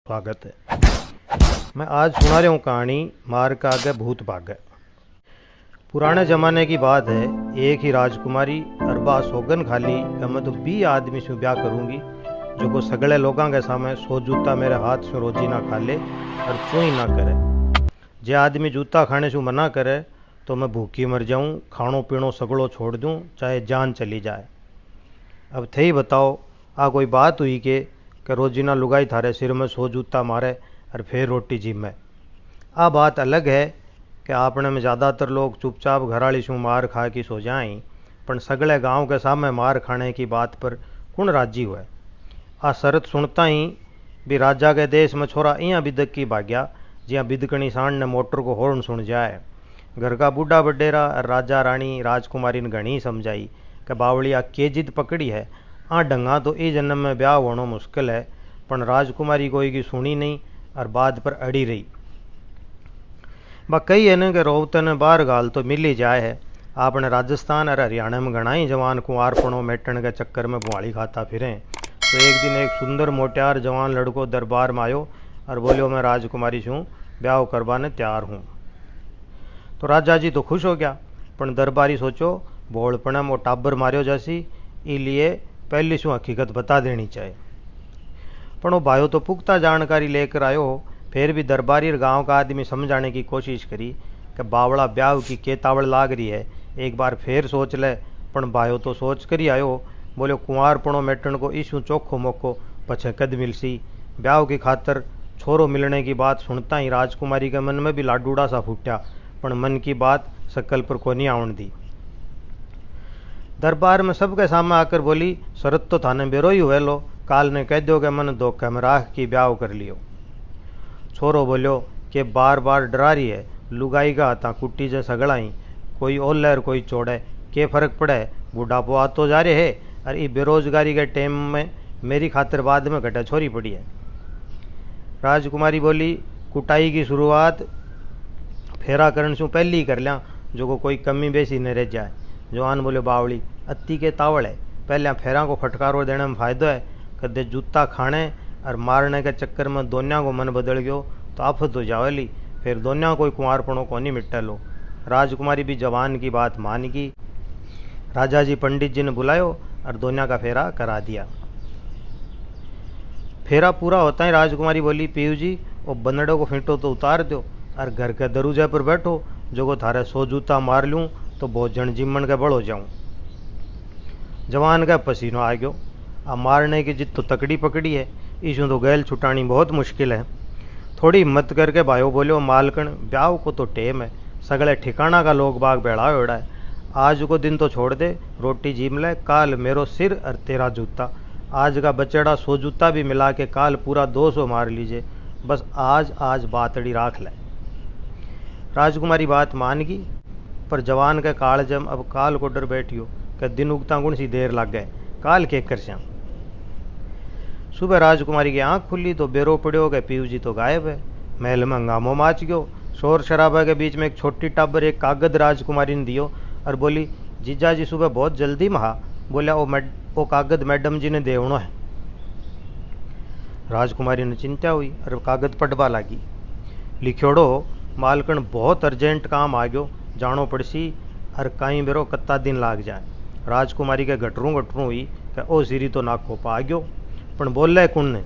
स्वागत है। मैं आज सुना रहा हूँ कहानी मार का आगे भूत भागे। पुराने जमाने की बात है। एक ही राजकुमारी अरबा सौगन खाली कि मैं तो 20 आदमी से ब्याह करूंगी जो को सगले लोगों के सामने सो जूता मेरे हाथ से रोजी ना खा ले और चुई ना करे। जे आदमी जूता खाने से मना करे तो मैं भूखी मर जाऊं, खानो पीनो सगड़ो छोड़ दूं, चाहे जान चली जाए। अब थे ही बताओ, आ कोई बात हुई कि रोजीना लुगाई थारे सिर में सो जूता मारे और फिर रोटी जी में। आ बात अलग है कि आपने में ज़्यादातर लोग चुपचाप घराली शू मार खा की सो जाएं, पण सगले गांव के सामने मार खाने की बात पर कौन राजी हुए। आ शरत सुनता ही भी राजा के देश में छोरा इं बिदक की भाग्या जिया बिदकनी सांड ने मोटर को हॉर्न सुन जाए। घर का बूढ़ा बडेरा और राजा रानी राजकुमारी ने घनी समझाई कि बावली आ के जिद पकड़ी है, आ डंगा तो ई जन्म में ब्याह होना मुश्किल है, पण राजकुमारी कोई की सुनी नहीं और बात पर अड़ी रही। बा कही है न कि रोवतन बाहर गाल तो मिल ही जाए है। आपने राजस्थान और हरियाणा में घना ही जवान कुंवारपणों मेटन के चक्कर में बुआली खाता फिरें। तो एक दिन एक सुंदर मोटियार जवान लड़को दरबार में आयो और बोलियो मैं राजकुमारी छूँ, ब्याह करवाने तैयार हूँ। तो राजा जी तो खुश हो गया, पण दरबारी सोचो बोलपना वो टाबर मारियो जैसी, इसलिए पहली शू हकीकत बता देनी चाहिए। पण वो भाइयों तो पुख्ता जानकारी लेकर आयो। फिर भी दरबारी गांव का आदमी समझाने की कोशिश करी कि बावड़ा ब्याह की केतावड़ लाग रही है, एक बार फिर सोच ले। पण भाइयों तो सोच कर ही आयो, बोलो कुंवारपणो मेटन को इशू चोखो मोको पछे कद मिलसी। ब्याह की खातर छोरो मिलने की बात सुनता ही राजकुमारी के मन में भी लाडूड़ा सा फूटा, पण मन की बात सकल पर कोनी आवन दी। दरबार में सबके सामने आकर बोली, शरत तो थाने बेरो ही हुए लो, काल ने कह दो कि मन धोखे में राख की ब्याह कर लियो। छोरो बोलियो कि बार बार डरा रही है, लुगाई का हथा कुट्टी जे सगड़ाई, कोई ओले और कोई चोड़े, के फर्क पड़े, बुढ़ापो आ तो जा रहे है और ये बेरोजगारी के टाइम में मेरी खातिर बाद में घटा छोरी पड़ी है। राजकुमारी बोली, कुटाई की शुरुआत फेरा करने से पहले ही कर लिया, जो को कोई कमी बेसी न रह जाए। जवान बोले, बावली अति के तावड़ है, पहले फेरा को फटकारो देने में फायदो है, कदे जूता खाने और मारने के चक्कर में दोनों को मन बदल गयो तो आफत हो जावेली, फिर दोनों कोई कुंवारपणों को नहीं मिटा लो। राजकुमारी भी जवान की बात मान गई। राजा जी पंडित जी ने बुलायो और दोनों का फेरा करा दिया। फेरा पूरा होता ही राजकुमारी बोली, पीयू जी वो बनड़े को फेंटो तो उतार दो और घर के दरूजे पर बैठो, जो को थारे सो जूता मार लूँ तो भोजन जिम्मन के बड़ हो जाऊँ। जवान का पसीनो आ गयो। अब मारने की जिद तो तकड़ी पकड़ी है, इसू तो गैल छुटानी बहुत मुश्किल है। थोड़ी हिम्मत करके भाइयों बोलो, मालकन ब्याह को तो टेम है, सगले ठिकाना का लोग बाग बेड़ा उड़ा है, आज को दिन तो छोड़ दे, रोटी जीम ले, काल मेरो सिर और तेरा जूता, आज का बचेड़ा सो जूता भी मिला के काल पूरा 200 मार लीजिए, बस आज बातड़ी राख ले। राजकुमारी बात मान गई, पर जवान के काल जम अब काल को डर बैठियो कि दिन उगता गुण सी देर लग गए, काल के कर श्याम। सुबह राजकुमारी की आंख खुली तो बेरो पड़ियो कि पीयू जी तो गायब है। महल में हंगामो माच गयो। शोर शराबा के बीच में एक छोटी टाबर एक कागज राजकुमारी ने दियो और बोली, जीजा जी सुबह बहुत जल्दी महा, बोला वो कागज मैडम जी ने देवनो है। राजकुमारी ने चिंता हुई और कागज पढ़वा लगी। लिखोड़ो, मालकन बहुत अर्जेंट काम आ गयो, जानो पड़सी और कहीं बेरो कत्ता दिन लाग जाए। राजकुमारी के घटरू हुई कि ओ सीरी तो नाको पा गयो, पण बोले कुण ने,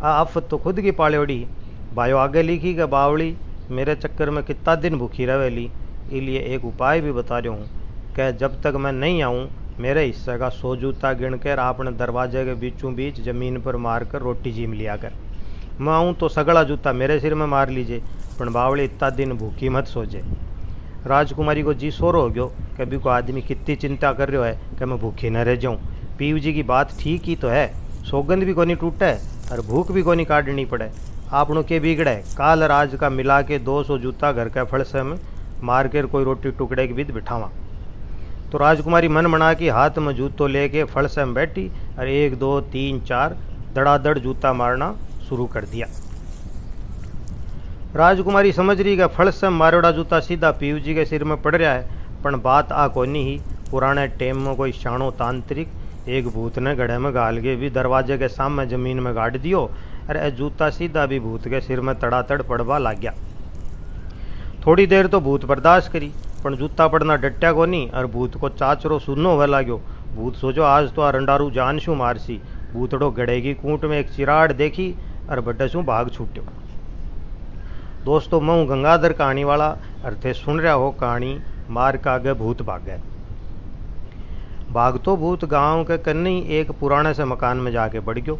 आ आफत तो खुद की पाड़ोड़ी। भाइयो आगे लिखी कि बावली मेरे चक्कर में कितना दिन भूखी रहेली, इसलिए एक उपाय भी बता रहा हूँ कि जब तक मैं नहीं आऊँ मेरे हिस्से का 100 जूता गिन कर आपने दरवाजे के बीचों बीच जमीन पर मार कर रोटी जीम लिया कर। मैं आऊँ तो सगड़ा जूता मेरे सिर में मार लीजिए, पण बावली इतना दिन भूखी मत सोचे। राजकुमारी को जी सोरो हो गयो कि अभी को आदमी कितनी चिंता कर रहा है कि मैं भूखी न रह जाऊँ। पीयू जी की बात ठीक ही तो है, सौगंध भी कोनी टूटे और भूख भी कोनी काटनी पड़े। आपनों के बिगड़े काल राज का मिला के 200 जूता घर के फड़से में मार कर कोई रोटी टुकड़े के बीच बिठावा। तो राजकुमारी मन बना के हाथ में जूतो लेके फड़से में बैठी और 1 2 3 4 धड़ाधड़ जूता मारना शुरू कर दिया। राजकुमारी समझ रही कि फड़से में मारोड़ा जूता सीधा पीयू जी के सिर में पड़ रहा है, पण बात आ कोनी ही। पुराने टेम में कोई शाणो तांत्रिक एक भूत ने गढ़े में गाल के भी दरवाजे के सामने जमीन में गाड़ दियो अरे ए जूता सीधा भी भूत के सिर में तड़ातड़ पड़वा लाग गया। थोड़ी देर तो भूत बर्दाश्त करी, पण जूता पड़ना डट्या को नहीं और भूत को चाचरो सुनो हुआ लाग्यो। भूत सोचो आज तो आ रंडारू जान शू मारसी। भूतड़ो गड़ेगी कूट में एक चिराड़ देखी और बड्डे शू भाग छूट्यो। दोस्तों मैं हूँ गंगाधर कहानी वाला और थे सुन रहा हो कहानी मार का आगे भूत भागे। भागतो भूत गांव के कन्नी एक पुराने से मकान में जाके बढ़ गयो।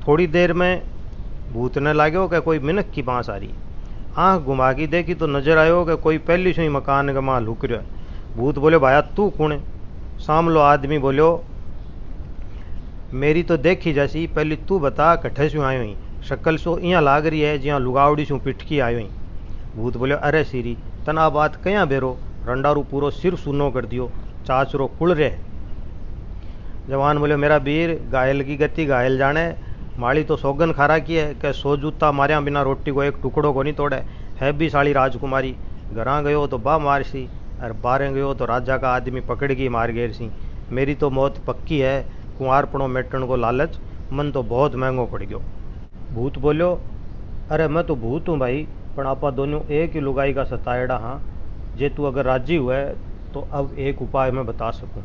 थोड़ी देर में भूत ने लाग्यो कि कोई मिनक की बांस आ रही। आँख घुमा की देखी तो नजर आयो कि कोई पहली से ही मकान के मां लुक रहा है। भूत बोले भाया तू कौन है? सामलो आदमी बोलो मेरी तो देखी जैसी, पहली तू बता कट्ठे से आयो ही? शक्ल सो इं लाग रही है जिया लुगावड़ी सू पिटकी आयो ही। भूत बोले अरे सीरी तना बात कया बेरो, रंडारू पूरो सिर सुनो कर दियो, चाचरो कुल रे। जवान बोले मेरा वीर घायल की गति घायल जाने, माली तो सौगन खारा की है कि सो जूता मारिया बिना रोटी को एक टुकड़ो को नहीं तोड़े। है भी साली राजकुमारी, घरा गयो तो बा मारसी और बारे गयो तो राजा का आदमी पकड़ की मार गेर सी। मेरी तो मौत पक्की है, कुंवारपणो मेटण को लालच मन तो बहुत महंगो पड़ गयो। भूत बोलो अरे मैं तो भूत हूँ भाई, पर आपा दोनों एक ही लुगाई का सताएड़ा हाँ। जे तू अगर राजी हुआ है तो अब एक उपाय मैं बता सकूं।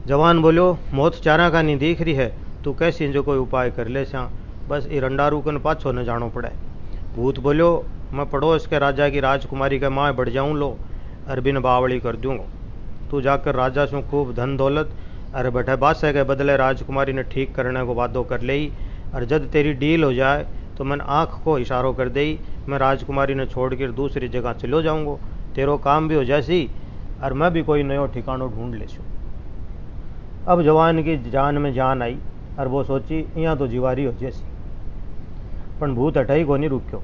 जवान बोलो मौत चारा का नहीं दिख रही है, तू कैसी जो कोई उपाय कर ले स्या, बस ये रंडारू कन पाछो न जानो पड़े। भूत बोलो मैं पड़ोस के राजा की राजकुमारी के माँ बढ़ जाऊँ लो और बिन बावड़ी कर दूंगा। तू जाकर राजा से खूब धन दौलत अरे बैठे बादशाह के बदले राजकुमारी ने ठीक करने को वादो कर ले, और जब तेरी डील हो जाए तो मैंने आँख को इशारों कर दे, मैं राजकुमारी ने छोड़ कर दूसरी जगह चलो जाऊँगा। तेरो काम भी हो जासी और मैं भी कोई नयो ठिकानो ढूंढ लेसूँ। अब जवान की जान में जान आई और वो सोची यहाँ तो जीवारी हो जैसी। पण भूत हटाई को नहीं रुक्यो।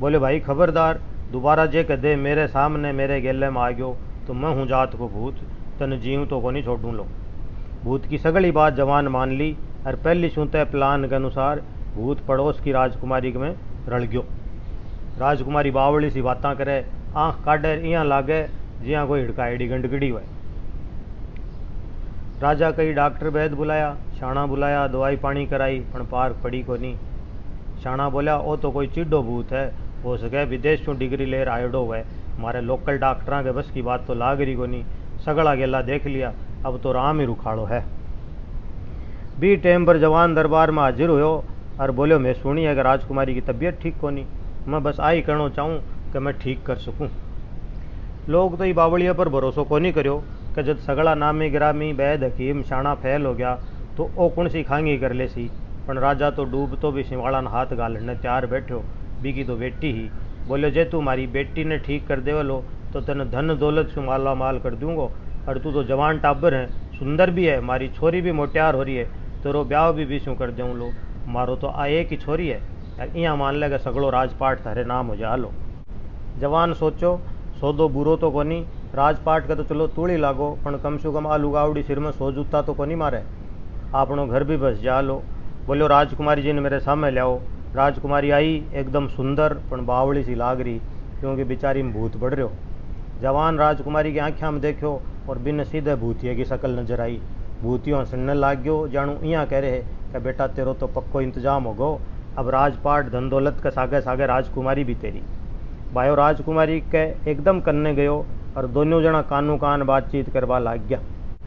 बोले भाई खबरदार दोबारा जे कदे मेरे सामने मेरे गेले में आ गयो तो मैं हूँ जात को भूत, तन जीव तो को नहीं छोड़ूँ लो। भूत की सगली बात जवान मान ली और पहली सुनते प्लान के अनुसार भूत पड़ोस की राजकुमारी में रल गयो। राजकुमारी बावली सी बातें करे, आँख काटे इं लागे जिया कोई हिड़काएड़ी गंडगड़ी हुए। राजा कई डॉक्टर वैद बुलाया, शाणा बुलाया, दवाई पानी कराई, पण पार पड़ी को नहीं। शाणा बोला ओ तो कोई चिड्डो भूत है, हो सके विदेश में डिग्री लेर आयोडो हुए, हमारे लोकल डॉक्टर के बस की बात तो लाग रही को नहीं। सगड़ा गेला देख लिया, अब तो राम ही रुखाड़ो है। बी टाइम पर जवान दरबार में हाजिर हुयो और बोलो मैं सुनी है कि राजकुमारी की तबीयत ठीक को नहीं, मैं बस आई कहना चाहूँ कि मैं ठीक कर सकूँ। लोग तो ये बावड़िया पर भरोसो को नहीं करो कि जब सगड़ा नामी ग्रामी वैद हकीम शाणा फैल हो गया तो ओ कौन सी खांगी कर ले सी। पण राजा तो डूब तो भी सिवाड़ा न हाथ गालने तैयार बैठो, बीकी तो बेटी ही। बोले जे तू मारी बेटी ने ठीक कर दे लो तो तेन धन दौलत से माला माल कर दूंगो, और तू तो जवान टाबर है, सुंदर भी है, मारी छोरी भी मोटियार हो रही है, तेरो ब्याह भी शू कर दूँ लो। मारो तो आ एक ही छोरी है, यहाँ मान लेगा सगड़ो राजपाट थारे नाम हो जा लो। जवान सोचो सौदो बुरो तो कोनी, राजपाट का तो चलो तूड़ी लागो, पण कम से कम आ लुगावड़ी सिर में सो जूता तो कोनी मारे, आपनो घर भी बस जा लो। बोलो राजकुमारी जी ने मेरे सामने लियाओ। राजकुमारी आई एकदम सुंदर पण बावड़ी सी लाग रही, क्योंकि बेचारी में भूत बढ़ रहो। जवान राजकुमारी की आँखिया में देखो और बिन सीधे भूतिया की शकल नजर आई। भूतियों हंसने लाग गयो, जानू इं कह रहे कि बेटा तेरो तो पक्को इंतजाम हो गो, अब राजपाट धन दौलत के सागे सागे राजकुमारी भी तेरी। भायो राजकुमारी के एकदम कन्ने गयो और दोनों जना कानू कान बातचीत करवा लाग गया।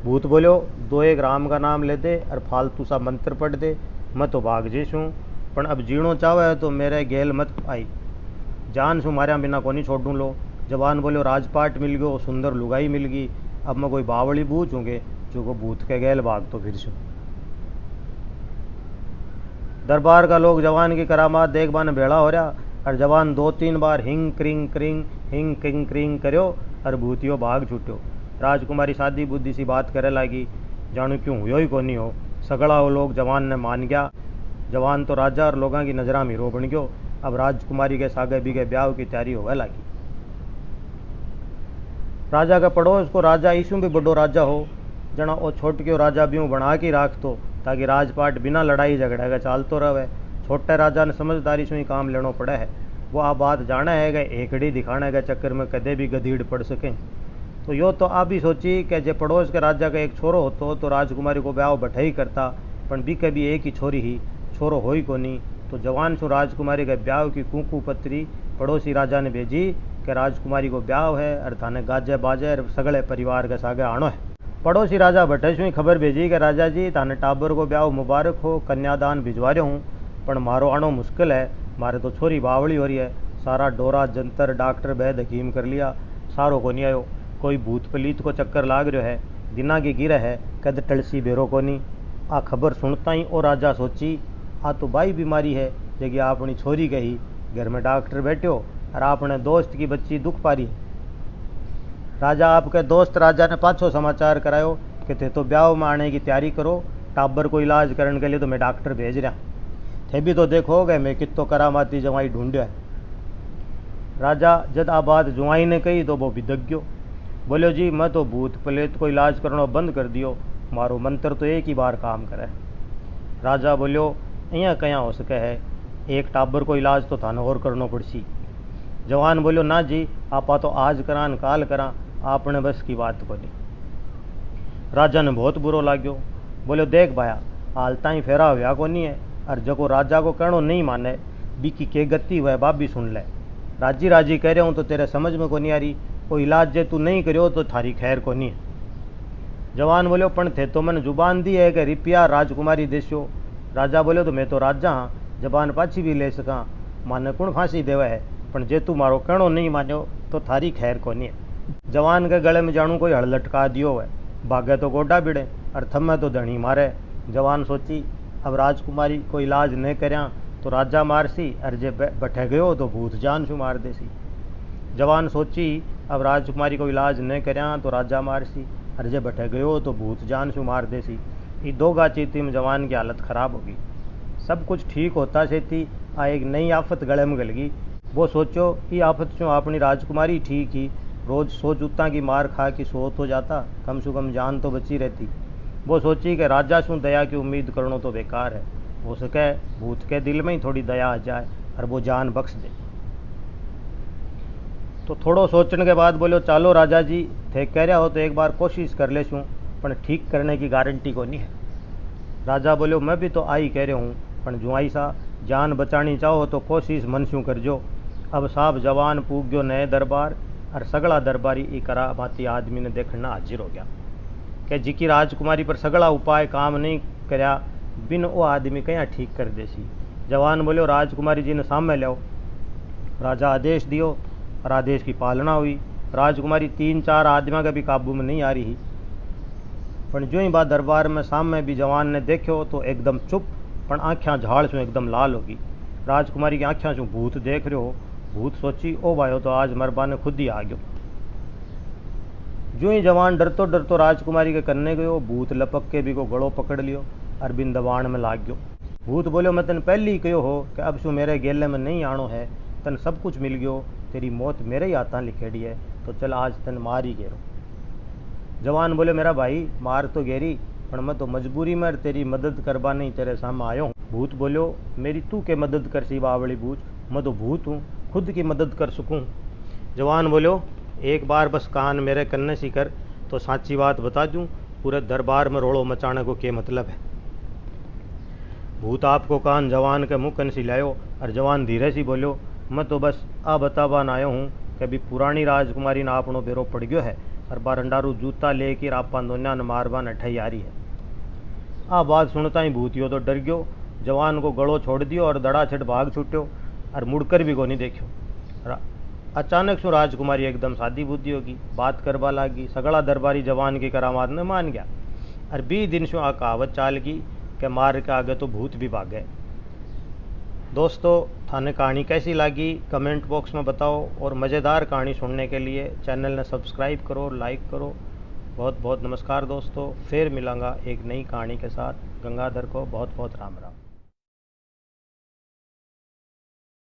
भूत बोलो दो एक राम का नाम ले दे और फालतू सा मंत्र पढ़ दे, मैं तो भाग जीसूँ, पण अब जीणो चाहे तो मेरे गेल मत आई, जान सू मारिया बिना को नहीं छोड़ूँ लो। जवान बोलो राजपाट मिल गयो, सुंदर लुगाई मिल गई, अब मैं कोई बावड़ी बूझूंगे जो को भूत के गेल भाग तो फिर सू। दरबार का लोग जवान की करामात देख बाने भेड़ा हो रहा और जवान 2-3 बार हिंग क्रिंग क्रिंग हिंग क्रिंग क्रिंग करो और भूतियो भाग छूटो। राजकुमारी सादी बुद्धि सी बात करे लगी, जानू क्यों हुयो ही को नहीं हो। सगड़ा वो लोग जवान ने मान गया। जवान तो राजा और लोगों की नजरा में हीरो बन गयो। अब राजकुमारी के सागे बीगे ब्याह की तैयारी होवे लगी। राजा का पड़ोस को राजा ईसु भी बड़ो राजा हो, जना वो छोटक्यो राजा भी बना के राख तो ताकि राजपाट बिना लड़ाई झगड़े का चालतो रहे। छोटे राजा ने समझदारी से ही काम लेना पड़ा है। वो आ बात जाना है कि एकड़ी दिखाने के चक्कर में कदे भी गधीड़ पड़ सकें। तो यो तो आप भी सोची कि जे पड़ोस के राजा का एक छोरो होतो तो राजकुमारी को ब्याह बैठा ही करता, पण भी कभी एक ही छोरी ही छोरो हो ही कोनी। तो जवान सु राजकुमारी के ब्याह की कुंकू पत्री पड़ोसी राजा ने भेजी कि राजकुमारी को ब्याह है और थाने गाजे बाजे और सगले परिवार के सागे आनो है। पड़ोसी राजा भट्टे से खबर भेजी कि राजा जी थाने टाबर को ब्याह मुबारक हो, कन्यादान भिजवा रहा हूँ, पर मारो आनो मुश्किल है, मारे तो छोरी बावली हो रही है। सारा डोरा जंतर डॉक्टर वैद हकीम कर लिया, सारो को नहीं आयो। कोई भूत पलीत को चक्कर लाग रहा है, दिना की गिर है, कद टलसी बेरो को नहीं। आ खबर सुनता ही ओ राजा सोची आ तो बाई बीमारी है, जगह अपनी छोरी कही घर में डॉक्टर बैठो और आपने दोस्त की बच्ची दुख पारी। राजा आपके दोस्त राजा ने पाछो समाचार करायो कि थे तो ब्याह में आने की तैयारी करो, टाबर को इलाज करने के लिए तो मैं डॉक्टर भेज रहा, थे भी तो देखो गए मैं कितो करामाती जवाई ढूंढ्यो है। राजा जद आ बात जुआई ने कही तो वो बिदक गयो, बोलो जी मैं तो भूत प्रेत को इलाज करना बंद कर दियो, मारो मंत्र तो एक ही बार काम करे। राजा बोलो यहाँ कहाँ हो सके है, एक टाबर को इलाज तो थाने और करना पड़सी। जवान बोलो ना जी आपा तो आज करान काल करा, आपने बस की बात बोली। राजा ने बहुत बुरो लाग्यो, बोलो देख भाया हालता ही फेरा हुआ को नहीं है, और जको राजा को कहनो नहीं माने बीकी के गति वह बाबी सुन ले। राजी राजी कह रहे हूँ तो तेरे समझ में को नहीं आ रही, वो इलाज जे तू नहीं करियो तो थारी खैर को नहीं है। जवान बोलो पण थे तो मैंने जुबान दी है कि रिपिया राजकुमारी देशो। राजा बोलो तो मैं तो राजा हाँ, जबान पाछी भी ले सका, माने कौन फांसी देवा है, पण जे तू मारो कहनो नहीं मान्यो तो थारी खैर को नहीं है। जवान के गले में जानू कोई हड़ लटका दियो है, भागे तो गोडा बिड़े और थमे तो धनी मारे। जवान सोची अब राजकुमारी को इलाज नहीं करया तो राजा मारसी, और जे बैठे गयो तो भूत जान शू मार देसी। जवान सोची अब राजकुमारी को इलाज नहीं करया तो राजा मारसी, और जे बैठे गयो तो भूत जान शू मार देसी। ये दो गाचीती में जवान की हालत खराब होगी। सब कुछ ठीक होता छेती आ एक नई आफत गले में गल गई। वो सोचो ये आफत शू अपनी राजकुमारी ठीक ही, रोज सो जूता की मार खा के सो तो जाता, कम से कम जान तो बची रहती। वो सोची कि राजा शू दया की उम्मीद करना तो बेकार है, हो सके भूत के दिल में ही थोड़ी दया आ जाए और वो जान बख्श दे। तो थोड़ो सोचने के बाद बोलो चलो राजा जी थे कह रहा हो तो एक बार कोशिश कर ले शू, पर ठीक करने की गारंटी को नहीं है। राजा बोलो मैं भी तो आई कह रहा हूँ, पर जुआई सा जान बचानी चाहो तो कोशिश मन शू कर जो। अब साहब जवान पूग गयो नए दरबार, और सगड़ा दरबारी ई करा माती आदमी ने देखना हाजिर हो गया कि जिकी राजकुमारी पर सगड़ा उपाय काम नहीं करया, बिन वो आदमी कहीं ठीक कर देसी। जवान बोलो राजकुमारी जी ने सामने लो। राजा आदेश दियो और आदेश की पालना हुई। राजकुमारी 3-4 आदमियों के भी काबू में नहीं आ रही, पर जो ही बात दरबार में सामने भी जवान ने देखो तो एकदम चुप, पर आँखें झाड़ से एकदम लाल होगी। राजकुमारी की आँखें से भूत देख रहे हो। भूत सोची ओ भाई तो आज मरबा ने खुद ही आ गयो। जो ही जवान डरतो डरतो राजकुमारी के करने गयो, भूत लपक के भी को गड़ो पकड़ लियो और बिन दबाण में लाग गयो। भूत बोलो मैं तन पहले ही कहो हो कि अब शू मेरे गेले में नहीं आनो है, तन सब कुछ मिल गयो, तेरी मौत मेरे ही हाथा लिखेड़ी है, तो चल आज तन मार ही गेरो। जवान बोले मेरा भाई मार तो गेरी, पर मैं तो मजबूरी में तेरी मदद करवा नहीं तेरे सामने आयो हूँ। भूत बोलो मेरी तू के मदद कर सी बावली बूझ, मैं तो भूत हूँ, खुद की मदद कर सकूँ। जवान बोलो एक बार बस कान मेरे कन्ने सी कर तो साची बात बता दूं, पूरे दरबार में रोड़ो मचाने को क्या मतलब है। भूत आपको कान जवान के मुँह कन सी लायो, और जवान धीरे सी बोलो मैं तो बस आ बतावान आयो हूँ कि अभी पुरानी राजकुमारी ना अपनो बेरो पड़ गयो है, और बारंडारू जूता लेकर आपा दोन्या न मारवान अठाई आ रही है। आ बात सुनता ही भूतियो तो डर गयो, जवान को गड़ो छोड़ दियो और दड़ाछट भाग छूट्यो, और मुड़कर भी को नहीं देखियो। अचानक सु राजकुमारी एकदम सादी बुद्धि होगी, बात करवा लागी। सगड़ा दरबारी जवान की करामात ने मान गया, और 20 दिन से आ कहावत चाल गई कि मार के आगे तो भूत भी भागे। दोस्तों थाने कहानी कैसी लगी कमेंट बॉक्स में बताओ, और मज़ेदार कहानी सुनने के लिए चैनल ने सब्सक्राइब करो, लाइक करो। बहुत बहुत नमस्कार दोस्तों, फिर मिलांगा एक नई कहानी के साथ। गंगाधर को बहुत बहुत राम राम।